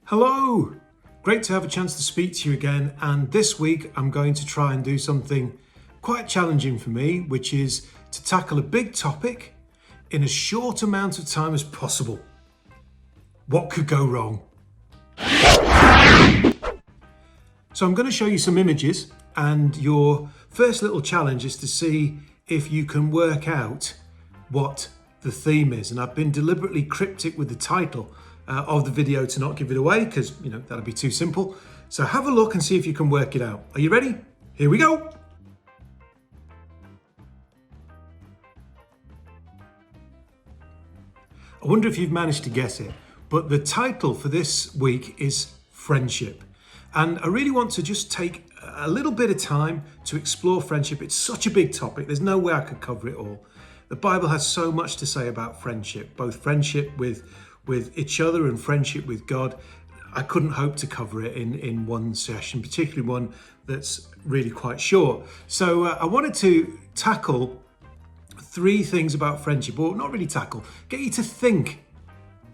Hello! Great to have a chance to speak to you again, and this week I'm going to try and do something quite challenging for me, which is to tackle a big topic in as short amount of time as possible. What could go wrong? So I'm going to show you some images, and your first little challenge is to see if you can work out what the theme is. And I've been deliberately cryptic with the title of the video to not give it away, because that'd be too simple. So have a look and see if you can work it out. Are you ready? Here we go. I wonder if you've managed to guess it, but the title for this week is friendship. And I really want to just take a little bit of time to explore friendship. It's such a big topic. There's no way I could cover it all. The Bible has so much to say about friendship, both friendship with each other and friendship with God. I couldn't hope to cover it in one session, particularly one that's really quite short. So I wanted to tackle 3 things about friendship, or not really tackle, get you to think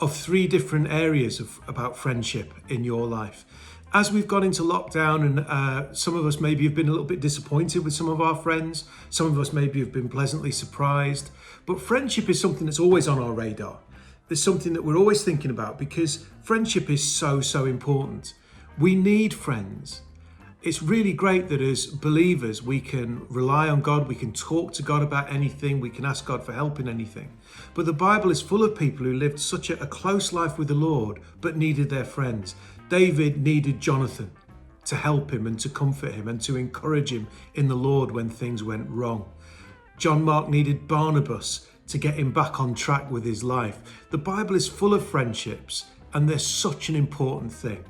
of 3 different areas about friendship in your life. As we've gone into lockdown, and some of us maybe have been a little bit disappointed with some of our friends, some of us maybe have been pleasantly surprised, but friendship is something that's always on our radar. There's something that we're always thinking about, because friendship is so important. We need friends. It's really great that as believers we can rely on God, we can talk to God about anything, we can ask God for help in anything. But the Bible is full of people who lived such a close life with the Lord but needed their friends. David needed Jonathan to help him and to comfort him and to encourage him in the Lord when things went wrong. John Mark needed Barnabas to get him back on track with his life. The Bible is full of friendships, and they're such an important thing.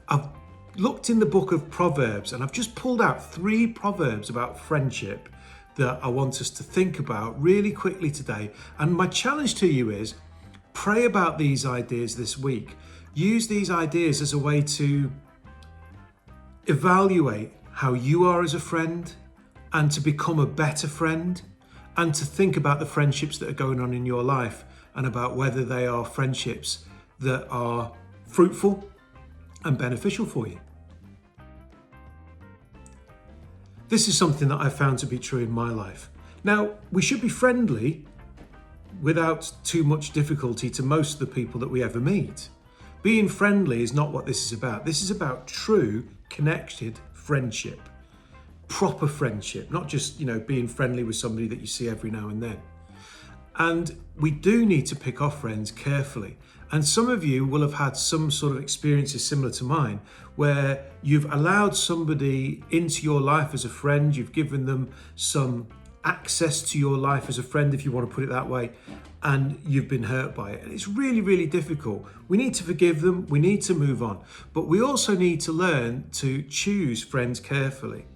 I've looked in the book of Proverbs, and I've just pulled out 3 proverbs about friendship that I want us to think about really quickly today. And my challenge to you is, pray about these ideas this week. Use these ideas as a way to evaluate how you are as a friend and to become a better friend, and to think about the friendships that are going on in your life and about whether they are friendships that are fruitful and beneficial for you. This is something that I've found to be true in my life. Now, we should be friendly without too much difficulty to most of the people that we ever meet. Being friendly is not what this is about. This is about true, connected friendship. Proper friendship, not just, being friendly with somebody that you see every now and then. And we do need to pick our friends carefully. And some of you will have had some sort of experiences similar to mine, where you've allowed somebody into your life as a friend, you've given them some access to your life as a friend, if you want to put it that way, and you've been hurt by it. And it's really, really difficult. We need to forgive them, we need to move on, but we also need to learn to choose friends carefully.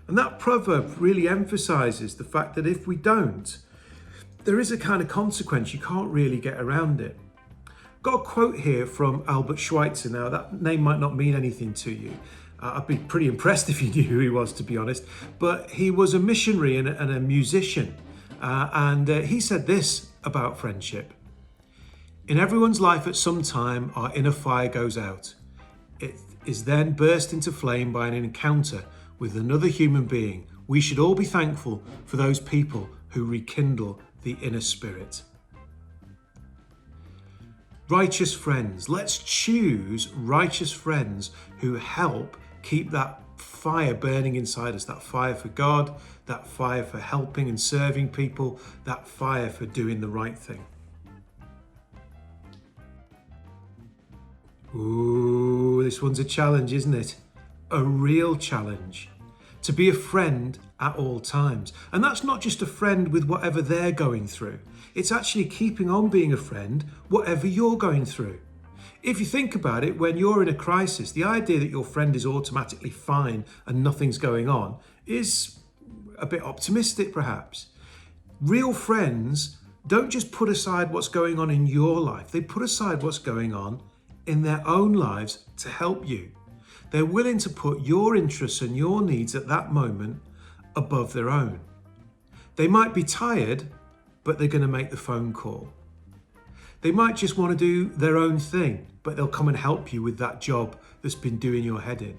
And that proverb really emphasizes the fact that if we don't, there is a kind of consequence. You can't really get around it. Got a quote here from Albert Schweitzer. Now, that name might not mean anything to you. I'd be pretty impressed if you knew who he was, to be honest. But he was a missionary and a musician. And he said this about friendship. In everyone's life at some time, our inner fire goes out. It is then burst into flame by an encounter with another human being. We should all be thankful for those people who rekindle the inner spirit. Righteous friends. Let's choose righteous friends who help keep that fire burning inside us, that fire for God, that fire for helping and serving people, that fire for doing the right thing. Ooh, this one's a challenge, isn't it? A real challenge. To be a friend at all times. And that's not just a friend with whatever they're going through. It's actually keeping on being a friend whatever you're going through. If you think about it, when you're in a crisis, the idea that your friend is automatically fine and nothing's going on is a bit optimistic, perhaps. Real friends don't just put aside what's going on in your life. They put aside what's going on in their own lives to help you. They're willing to put your interests and your needs at that moment above their own. They might be tired, but they're going to make the phone call. They might just want to do their own thing, but they'll come and help you with that job that's been doing your head in.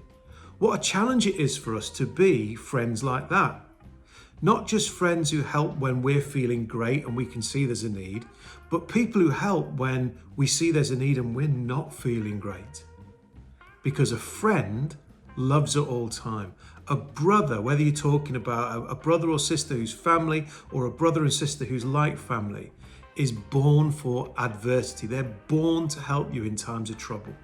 What a challenge it is for us to be friends like that. Not just friends who help when we're feeling great and we can see there's a need, but people who help when we see there's a need and we're not feeling great. Because a friend loves at all time. A brother, whether you're talking about a brother or sister who's family or a brother and sister who's like family, is born for adversity. They're born to help you in times of trouble.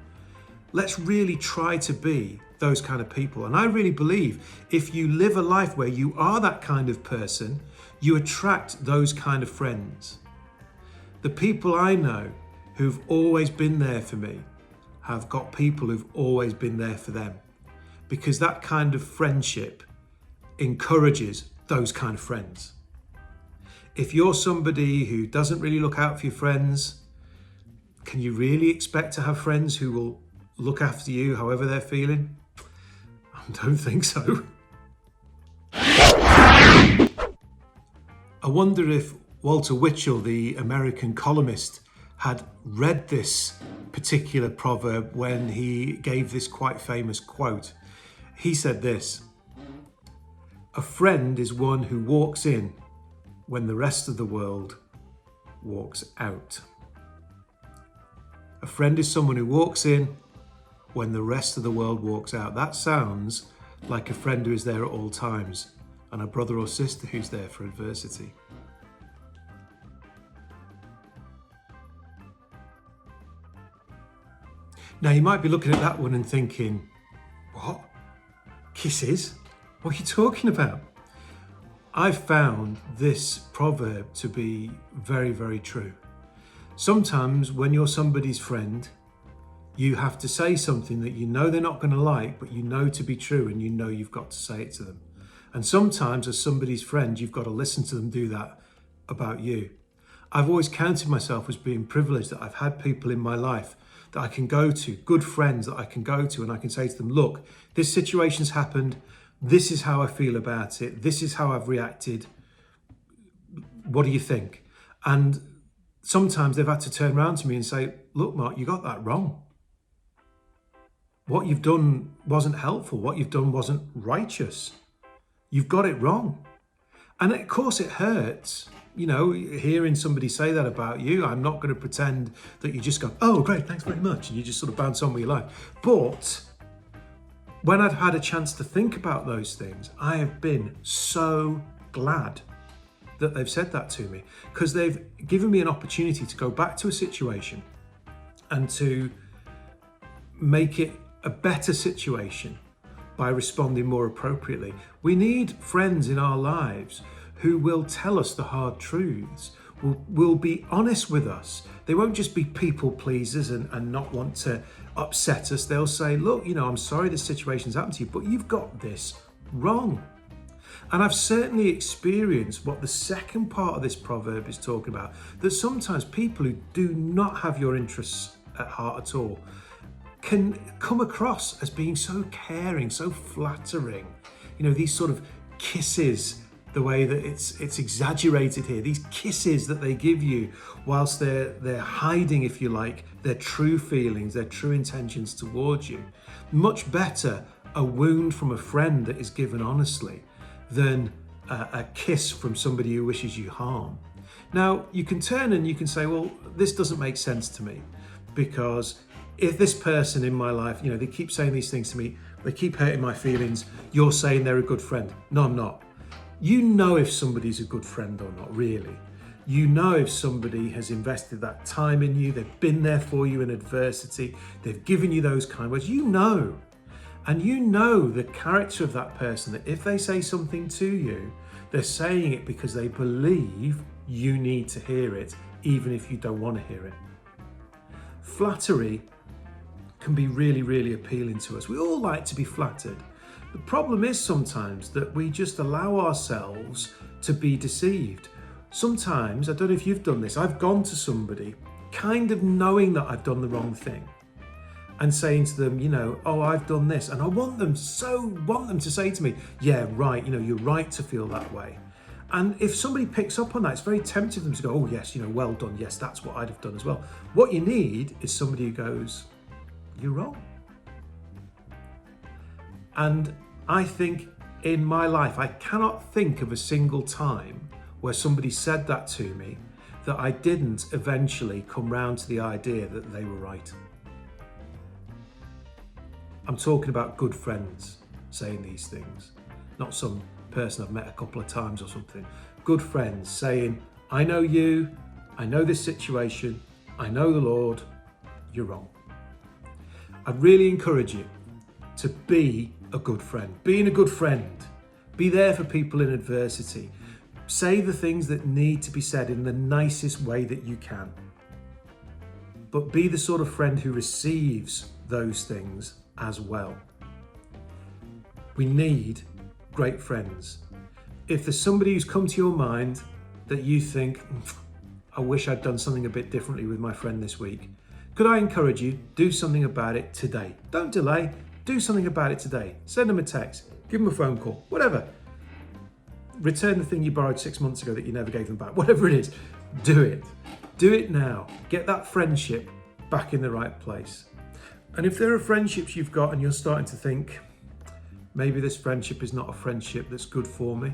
Let's really try to be those kind of people. And I really believe if you live a life where you are that kind of person, you attract those kind of friends. The people I know who've always been there for me have got people who've always been there for them, because that kind of friendship encourages those kind of friends. If you're somebody who doesn't really look out for your friends, can you really expect to have friends who will look after you however they're feeling? I don't think so. I wonder if Walter Winchell, the American columnist, had read this particular proverb when he gave this quite famous quote. He said this: "A friend is one who walks in when the rest of the world walks out." A friend is someone who walks in when the rest of the world walks out. That sounds like a friend who is there at all times, and a brother or sister who's there for adversity. Now, you might be looking at that one and thinking, what? Kisses? What are you talking about? I've found this proverb to be very, very true. Sometimes when you're somebody's friend, you have to say something that you know they're not going to like, but you know to be true, and you know you've got to say it to them. And sometimes as somebody's friend, you've got to listen to them do that about you. I've always counted myself as being privileged that I've had people in my life that I can go to, good friends that I can go to, and I can say to them, look, this situation's happened. This is how I feel about it. This is how I've reacted. What do you think? And sometimes they've had to turn around to me and say, look, Mark, you got that wrong. What you've done wasn't helpful. What you've done wasn't righteous. You've got it wrong. And of course it hurts, you know, hearing somebody say that about you. I'm not going to pretend that you just go, oh, great, thanks very much, and you just sort of bounce on with your life. But when I've had a chance to think about those things, I have been so glad that they've said that to me, because they've given me an opportunity to go back to a situation and to make it a better situation by responding more appropriately. We need friends in our lives who will tell us the hard truths, will be honest with us. They won't just be people pleasers and not want to upset us. They'll say, look, you know, I'm sorry this situation's happened to you, but you've got this wrong. And I've certainly experienced what the second part of this proverb is talking about, that sometimes people who do not have your interests at heart at all can come across as being so caring, so flattering. You know, these sort of kisses, the way that it's exaggerated here, these kisses that they give you whilst they're hiding, if you like, their true feelings, their true intentions towards you. Much better a wound from a friend that is given honestly than a kiss from somebody who wishes you harm. Now, you can turn and you can say, well, this doesn't make sense to me, because if this person in my life, you know, they keep saying these things to me, they keep hurting my feelings, you're saying they're a good friend. No, I'm not. You know if somebody's a good friend or not, really. You know if somebody has invested that time in you, they've been there for you in adversity, they've given you those kind words. You know. And you know the character of that person, that if they say something to you, they're saying it because they believe you need to hear it, even if you don't want to hear it. Flattery can be really, really appealing to us. We all like to be flattered. The problem is sometimes that we just allow ourselves to be deceived. Sometimes, I don't know if you've done this, I've gone to somebody kind of knowing that I've done the wrong thing. and saying to them, you know, oh, I've done this. And I want them to say to me, yeah, right, you know, you're right to feel that way. And if somebody picks up on that, it's very tempting for them to go, oh, yes, you know, well done. Yes, that's what I'd have done as well. What you need is somebody who goes, you're wrong. And I think in my life, I cannot think of a single time where somebody said that to me that I didn't eventually come round to the idea that they were right. I'm talking about good friends saying these things, not some person I've met a couple of times or something. Good friends saying, I know you, I know this situation, I know the Lord, you're wrong. I'd really encourage you to be a good friend. Being a good friend, be there for people in adversity. Say the things that need to be said in the nicest way that you can. But be the sort of friend who receives those things as well. We need great friends. If there's somebody who's come to your mind that you think, I wish I'd done something a bit differently with my friend this week, could I encourage you, do something about it today. Don't delay, do something about it today. Send them a text, give them a phone call, whatever. Return the thing you borrowed 6 months ago that you never gave them back, whatever it is, do it. Do it now. Get that friendship back in the right place. And if there are friendships you've got and you're starting to think, maybe this friendship is not a friendship that's good for me,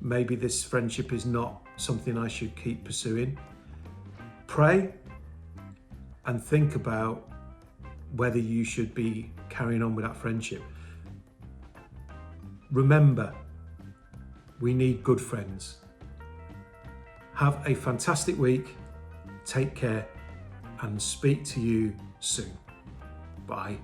maybe this friendship is not something I should keep pursuing, pray and think about whether you should be carrying on with that friendship. Remember, we need good friends. Have a fantastic week, take care, and speak to you soon. Bye.